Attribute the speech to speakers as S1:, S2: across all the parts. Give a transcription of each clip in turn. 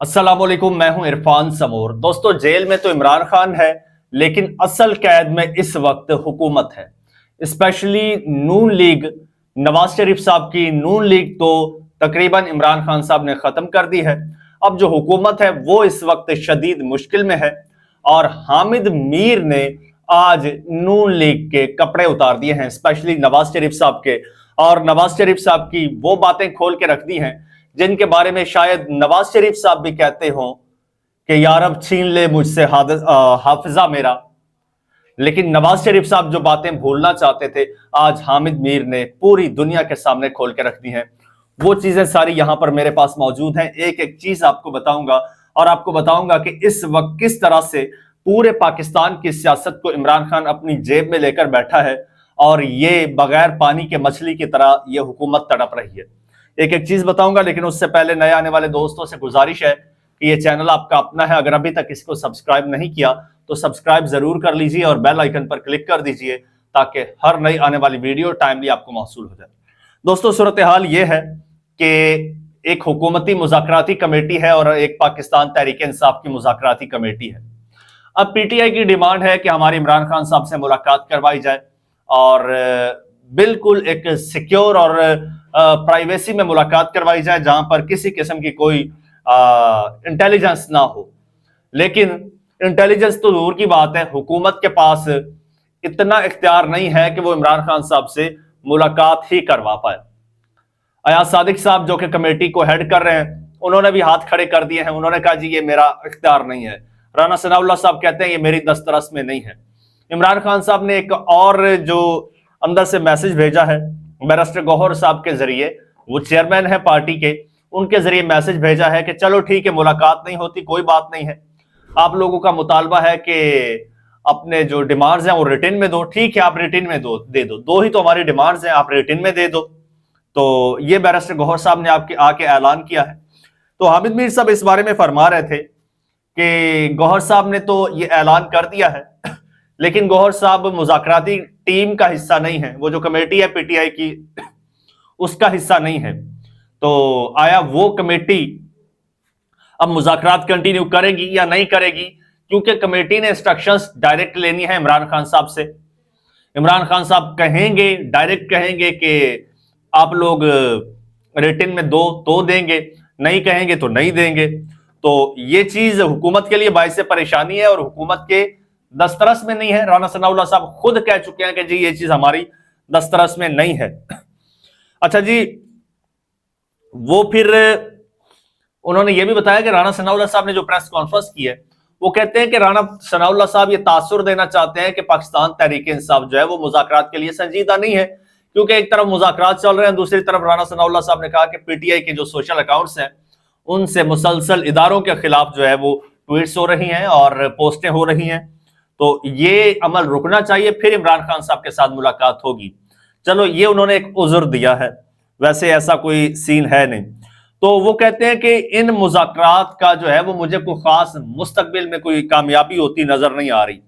S1: अस्सलाम वालेकुम, मैं हूं इरफान समूर। दोस्तों, जेल में तो इमरान खान है, लेकिन असल कैद में इस वक्त हुकूमत है। स्पेशली नून लीग, नवाज शरीफ साहब की नून लीग तो तकरीबन इमरान खान साहब ने खत्म कर दी है। अब जो हुकूमत है वो इस वक्त शदीद मुश्किल में है और हामिद मीर ने आज नून लीग के कपड़े उतार दिए हैं, स्पेशली नवाज शरीफ साहब के। और नवाज शरीफ साहब की वो बातें खोल के रख दी हैं जिनके बारे में शायद नवाज शरीफ साहब भी कहते हों कि यार अब छीन ले मुझसे हाफिजा मेरा। लेकिन नवाज शरीफ साहब जो बातें भूलना चाहते थे, आज हामिद मीर ने पूरी दुनिया के सामने खोल के रख दी हैं। वो चीजें सारी यहां पर मेरे पास मौजूद हैं। एक एक चीज आपको बताऊंगा और आपको बताऊंगा कि इस वक्त किस तरह से पूरे पाकिस्तान की सियासत को इमरान खान अपनी जेब में लेकर बैठा है और ये बगैर पानी के मछली की तरह ये हुकूमत तड़प रही है। एक एक चीज बताऊंगा, लेकिन उससे पहले नए आने वाले दोस्तों से गुजारिश है कि ये चैनल आपका अपना है। अगर अभी तक इसको सब्सक्राइब नहीं किया तो सब्सक्राइब जरूर कर लीजिए और बेल आइकन पर क्लिक कर दीजिए ताकि हर नई आने वाली वीडियो टाइमली आपको मौसूल हो जाए। दोस्तों, सूरत हाल ये है कि एक हुकूमती मुज़ाकराती कमेटी है और एक पाकिस्तान तहरीक इंसाफ की मुज़ाकराती कमेटी है। अब पीटीआई की डिमांड है कि हमारी इमरान खान साहब से मुलाकात करवाई जाए और बिल्कुल एक सिक्योर और प्राइवेसी में मुलाकात करवाई जाए, जहां पर किसी किस्म की कोई इंटेलिजेंस ना हो। लेकिन इंटेलिजेंस तो दूर की बात है, हुकूमत के पास इतना इख्तियार नहीं है कि वो इमरान खान साहब से मुलाकात ही करवा पाए। अयाज सादिक साहब जो कि कमेटी को हेड कर रहे हैं, उन्होंने भी हाथ खड़े कर दिए हैं। उन्होंने कहा जी ये मेरा इख्तियार नहीं है। राना सनाउल्लाह साहब कहते हैं ये मेरी दस्तरस में नहीं है। इमरान खान साहब ने एक और जो अंदर से मैसेज भेजा है बैरिस्टर गौहर साहब के जरिए, वो चेयरमैन है पार्टी के, उनके जरिए मैसेज भेजा है कि चलो ठीक है, मुलाकात नहीं होती कोई बात नहीं है, आप लोगों का मुतालबा है कि अपने जो डिमांड्स हैं वो रिटन में दो। ठीक है, आप रिटन में दे दो ही तो हमारी डिमांड्स हैं, आप रिटन में दे दो। तो ये बैरिस्टर गौहर साहब ने आपके आके ऐलान किया है। तो हामिद मीर साहब इस बारे में फरमा रहे थे कि गौहर साहब ने तो ये ऐलान कर दिया है, लेकिन गौहर साहब मुज़ाकराती टीम का हिस्सा नहीं है। वो जो कमेटी है पीटीआई की, उसका हिस्सा नहीं है। तो आया वो कमेटी अब मुज़ाकरात कंटिन्यू करेगी या नहीं करेगी? क्योंकि कमेटी ने इंस्ट्रक्शंस डायरेक्ट लेनी है इमरान खान साहब से। इमरान खान साहब कहेंगे, डायरेक्ट कहेंगे कि आप लोग रिटन में दो तो देंगे, नहीं कहेंगे तो नहीं देंगे। तो ये चीज हुकूमत के लिए बाइस परेशानी है और हुकूमत के दस्तरस में नहीं है। राना सनाउल्लाह साहब खुद कह चुके हैं कि जी ये चीज हमारी दस्तरस में नहीं है। अच्छा जी, वो फिर उन्होंने ये भी बताया कि राना सनाउल्लाह साहब ने जो प्रेस कॉन्फ्रेंस की है, वो कहते हैं कि राना सनाउल्लाह साहब ये तासुर देना चाहते हैं कि पाकिस्तान तहरीक इंसाफ जो है वो मुज़ाकरात के लिए संजीदा नहीं है। क्योंकि एक तरफ मुज़ाकरात चल रहे हैं, दूसरी तरफ राना सनाउल्लाह साहब ने कहा कि पीटीआई के जो सोशल अकाउंट्स हैं उनसे मुसलसल इदारों के खिलाफ जो है वो ट्वीट्स हो रही हैं और पोस्टें हो रही हैं। तो ये अमल रुकना चाहिए, फिर इमरान खान साहब के साथ मुलाकात होगी। चलो, ये उन्होंने एक उज़र दिया है, वैसे ऐसा कोई सीन है नहीं। तो वो कहते हैं कि इन मुज़ाकरात का जो है वो मुझे कोई खास मुस्तकबिल में कोई कामयाबी होती नजर नहीं आ रही।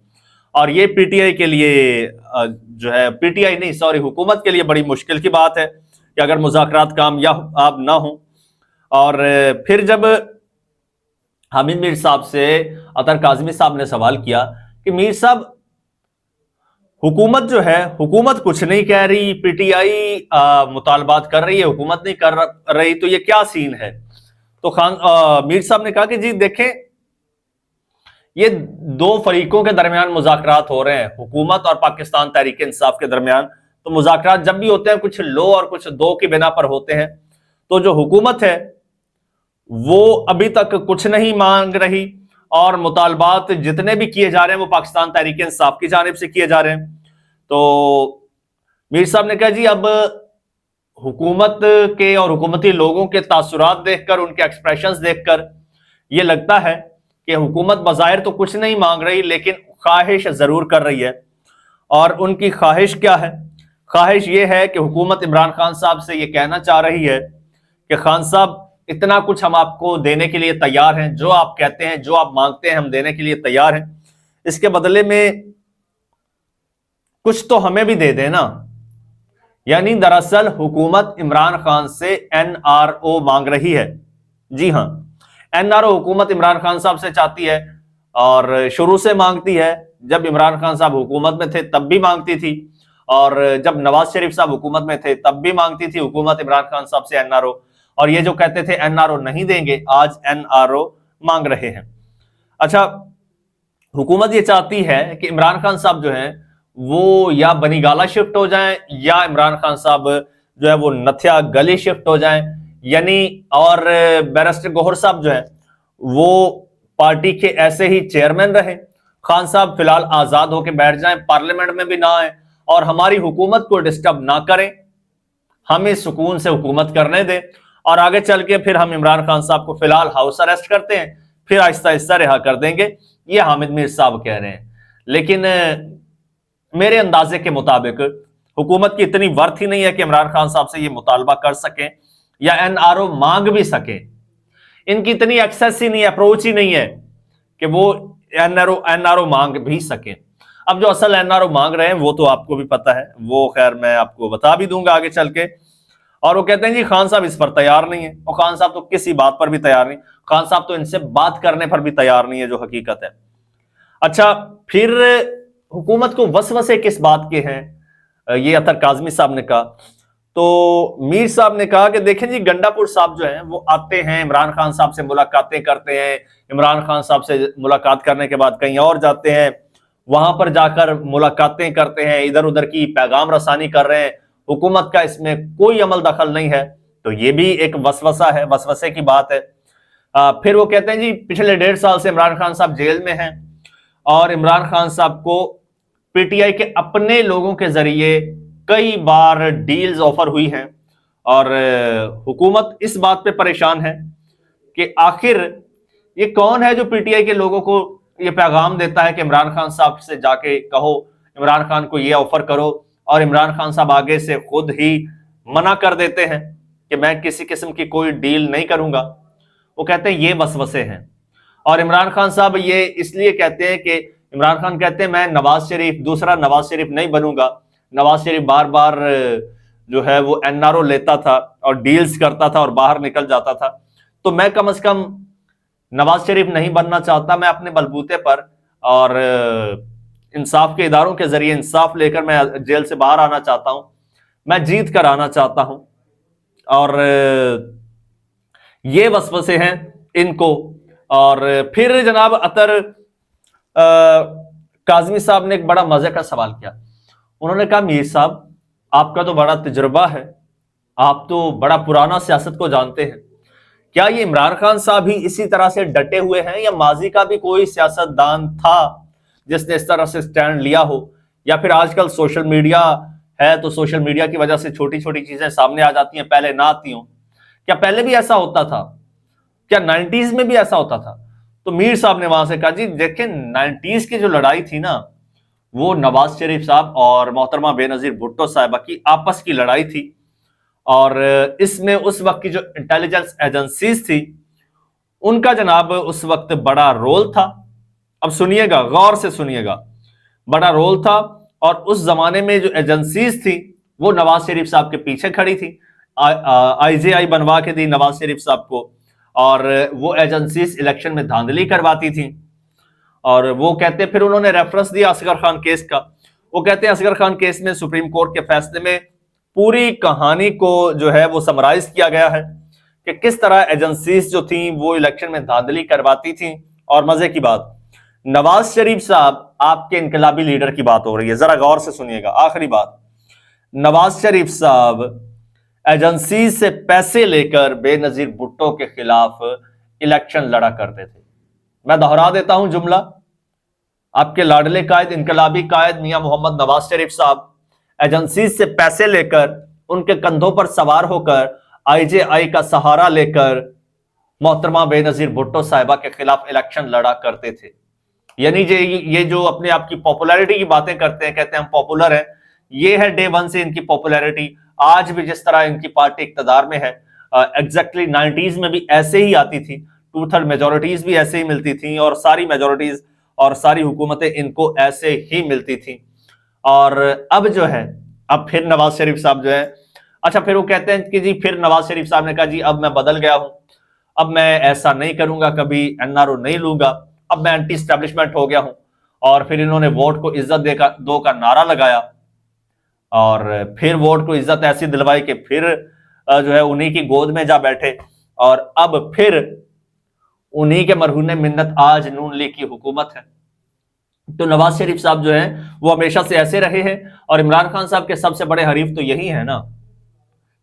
S1: और ये पीटीआई के लिए जो है, पीटीआई नहीं सॉरी, हुकूमत के लिए बड़ी मुश्किल की बात है कि अगर मुज़ाकरात कामयाब ना हो। और फिर जब हामिद मीर साहब से अतर काज़मी साहब ने सवाल किया कि मीर साहब हुकूमत जो है, हुकूमत कुछ नहीं कह रही, पीटीआई मुतालबात कर रही है, हुकूमत नहीं कर रही, तो ये क्या सीन है? तो मीर साहब ने कहा कि जी देखें, ये दो फरीकों के दरमियान मुज़ाकरात हो रहे हैं, हुकूमत और पाकिस्तान तहरीक इंसाफ के दरमियान। तो मुज़ाकरात जब भी होते हैं कुछ लो और कुछ दो की बिना पर होते हैं। तो जो हुकूमत है वो अभी तक कुछ नहीं मांग रही और मुतालबात जितने भी किए जा रहे हैं वो पाकिस्तान तहरीक इंसाफ की जानिब से किए जा रहे हैं। तो मीर साहब ने कहा जी अब हुकूमत के और हुकूमती लोगों के तासुरात देखकर, उनके एक्सप्रेशंस देखकर ये लगता है कि हुकूमत बज़ाहिर तो कुछ नहीं मांग रही, लेकिन ख्वाहिश जरूर कर रही है। और उनकी ख्वाहिश क्या है? ख्वाहिश ये है कि हुकूमत इमरान खान साहब से ये कहना चाह रही है कि खान साहब इतना कुछ हम आपको देने के लिए तैयार हैं, जो आप कहते हैं, जो आप मांगते हैं, हम देने के लिए तैयार हैं, इसके बदले में कुछ तो हमें भी दे देना। यानी दरअसल हुकूमत इमरान खान से एनआरओ मांग रही है। जी हां, NRO हुकूमत इमरान खान साहब से चाहती है और शुरू से मांगती है। जब इमरान खान साहब हुकूमत में थे तब भी मांगती थी, और जब नवाज शरीफ साहब हुकूमत में थे तब भी मांगती थी हुकूमत इमरान खान साहब से NRO। और ये जो कहते थे NRO नहीं देंगे, आज NRO मांग रहे हैं। अच्छा, हुकूमत ये चाहती है कि इमरान खान साहब जो हैं वो या बनीगाला शिफ्ट हो जाएं, या इमरान खान साहब जो है वो नथिया गली शिफ्ट हो जाएं, यानी, और बैरिस्टर गौहर साहब जो है वो पार्टी के ऐसे ही चेयरमैन रहे। खान साहब फिलहाल आजाद होकर बैठ जाएं, पार्लियामेंट में भी ना आए और हमारी हुकूमत को डिस्टर्ब ना करें, हमें सुकून से हुकूमत करने दें, और आगे चल के फिर हम इमरान खान साहब को फिलहाल हाउस अरेस्ट करते हैं, फिर आहिस्ता आहिस्ता रिहा कर देंगे, ये हामिद मीर साहब कह रहे हैं। लेकिन मेरे अंदाजे के मुताबिक हुकूमत की इतनी वर्थ ही नहीं है कि इमरान खान साहब से ये मुतालबा कर सकें या NRO मांग भी सके। इनकी इतनी एक्सेस ही नहीं, अप्रोच ही नहीं है कि वो NRO मांग भी सके। अब जो असल NRO मांग रहे हैं वो तो आपको भी पता है, वो खैर मैं आपको बता भी दूंगा आगे चल के। और वो कहते हैं जी खान साहब इस पर तैयार नहीं है, और खान साहब तो किसी बात पर भी तैयार नहीं, खान साहब तो इनसे बात करने पर भी तैयार नहीं है, जो हकीकत है। अच्छा, फिर हुकूमत को वसवसे किस बात के हैं, ये अतर काजमी साहब ने कहा। तो मीर साहब ने कहा कि देखें जी, गंडापुर साहब जो हैं वो आते हैं, इमरान खान साहब से मुलाकातें करते हैं, इमरान खान साहब से मुलाकात करने के बाद कहीं और जाते हैं, वहां पर जाकर मुलाकातें करते हैं, इधर उधर की पैगाम रसानी कर रहे हैं, हुकूमत का इसमें कोई अमल दखल नहीं है। तो ये भी एक वसवसा है, वसवसे की बात है। फिर वो कहते हैं जी पिछले 1.5 साल से इमरान खान साहब जेल में हैं, और इमरान खान साहब को PTI के अपने लोगों के जरिए कई बार डील्स ऑफर हुई हैं, और हुकूमत इस बात पे परेशान है कि आखिर ये कौन है जो PTI के लोगों को ये पैगाम देता है कि इमरान खान साहब से जाके कहो, इमरान खान को ये ऑफर करो, और इमरान खान साहब आगे से खुद ही मना कर देते हैं कि मैं किसी किस्म की कोई डील नहीं करूंगा। वो कहते हैं ये वसवसे हैं। और इमरान खान साहब ये इसलिए कहते हैं कि इमरान खान कहते हैं मैं नवाज शरीफ, दूसरा नवाज शरीफ नहीं बनूंगा। नवाज शरीफ बार बार जो है वो NRO लेता था और डील्स करता था और बाहर निकल जाता था, तो मैं कम से कम नवाज शरीफ नहीं बनना चाहता, मैं अपने बलबूते पर और इंसाफ के इदारों के जरिए इंसाफ लेकर मैं जेल से बाहर आना चाहता हूं, मैं जीत कर आना चाहता हूं। और ये वसवसे हैं इनको। और फिर जनाब अतर काजमी साहब ने एक बड़ा मजे का सवाल किया। उन्होंने कहा मीर साहब आपका तो बड़ा तजुर्बा है, आप तो बड़ा पुराना सियासत को जानते हैं, क्या ये इमरान खान साहब ही इसी तरह से डटे हुए हैं, या माजी का भी कोई सियासतदान था जिसने इस तरह से स्टैंड लिया हो, या फिर आजकल सोशल मीडिया है तो सोशल मीडिया की वजह से छोटी छोटी चीजें सामने आ जाती हैं, पहले ना आती हो? क्या पहले भी ऐसा होता था? क्या 90s में भी ऐसा होता था? तो मीर साहब ने वहां से कहा जी देखें, 90s की जो लड़ाई थी ना, वो नवाज शरीफ साहब और मोहतरमा बेनजीर भुट्टो साहिबा की आपस की लड़ाई थी, और इसमें उस वक्त की जो इंटेलिजेंस एजेंसीज थी उनका जनाब उस वक्त बड़ा रोल था। अब सुनिएगा, गौर से सुनिएगा, बड़ा रोल था। और उस जमाने में जो एजेंसीज थी वो नवाज शरीफ साहब के पीछे खड़ी थी, IJI बनवा के दी नवाज शरीफ साहब को, और वो एजेंसीज इलेक्शन में धांधली करवाती थी। और वो कहते, फिर उन्होंने रेफरेंस दिया असगर खान केस का। वो कहते हैं असगर खान केस में सुप्रीम कोर्ट के फैसले में पूरी कहानी को जो है वो समराइज किया गया है कि किस तरह एजेंसीज जो थी वो इलेक्शन में धांधली करवाती थी। और मजे की बात, नवाज शरीफ साहब आपके इनकलाबी लीडर की बात हो रही है, जरा गौर से सुनिएगा। आखिरी बात, नवाज शरीफ साहब एजेंसी से पैसे लेकर बेनजीर भुट्टो के खिलाफ इलेक्शन लड़ा करते थे। मैं दोहरा देता हूं जुमला, आपके लाडले कायद, इनकलाबी कायद मियां मोहम्मद नवाज शरीफ साहब एजेंसी से पैसे लेकर, उनके कंधों पर सवार होकर, IJI का सहारा लेकर मोहतरमा बेनजीर भुट्टो साहिबा के खिलाफ इलेक्शन लड़ा करते थे। यानी ये जो अपने आप की पॉपुलैरिटी की बातें करते हैं, कहते हैं हम पॉपुलर हैं, ये है डे वन से इनकी पॉपुलैरिटी। आज भी जिस तरह इनकी पार्टी इक्तदार में है, एग्जैक्टली 90s में भी ऐसे ही आती थी, 2/3 मेजोरिटीज भी ऐसे ही मिलती थी, और सारी मेजोरिटीज और सारी हुकूमतें इनको ऐसे ही मिलती थी। और अब जो है, अब फिर नवाज शरीफ साहब जो है, अच्छा फिर वो कहते हैं कि जी फिर नवाज शरीफ साहब ने कहा जी अब मैं बदल गया हूं, اب میں ایسا نہیں کروں گا، کبھی NRO نہیں لوں گا، اب میں اینٹی اسٹیبلشمنٹ ہو گیا ہوں. اور پھر انہوں نے ووٹ کو عزت دو کا نعرہ لگایا، اور پھر ووٹ کو عزت ایسی دلوائی کہ پھر جو ہے انہی کی گود میں جا بیٹھے، اور اب پھر انہی کے مرہون منت آج نون لیگ کی حکومت ہے. تو نواز شریف صاحب جو ہیں وہ ہمیشہ سے ایسے رہے ہیں، اور عمران خان صاحب کے سب سے بڑے حریف تو یہی ہے نا.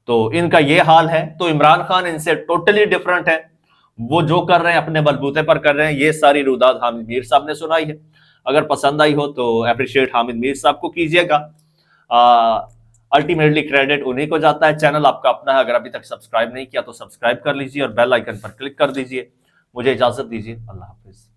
S1: تو ان کا یہ حال ہے. تو عمران خان ان سے ٹوٹلی ڈفرنٹ ہے. وہ جو کر رہے ہیں اپنے بلبوتے پر کر رہے ہیں. یہ ساری روداد حامد میر صاحب نے سنائی ہے. اگر پسند آئی ہو تو اپریشیٹ حامد میر صاحب کو کیجئے گا. الٹیمیٹلی کریڈٹ انہی کو جاتا ہے. چینل آپ کا اپنا ہے، اگر ابھی تک سبسکرائب نہیں کیا تو سبسکرائب کر لیجئے اور بیل آئیکن پر کلک کر دیجئے. مجھے اجازت دیجئے. اللہ حافظ.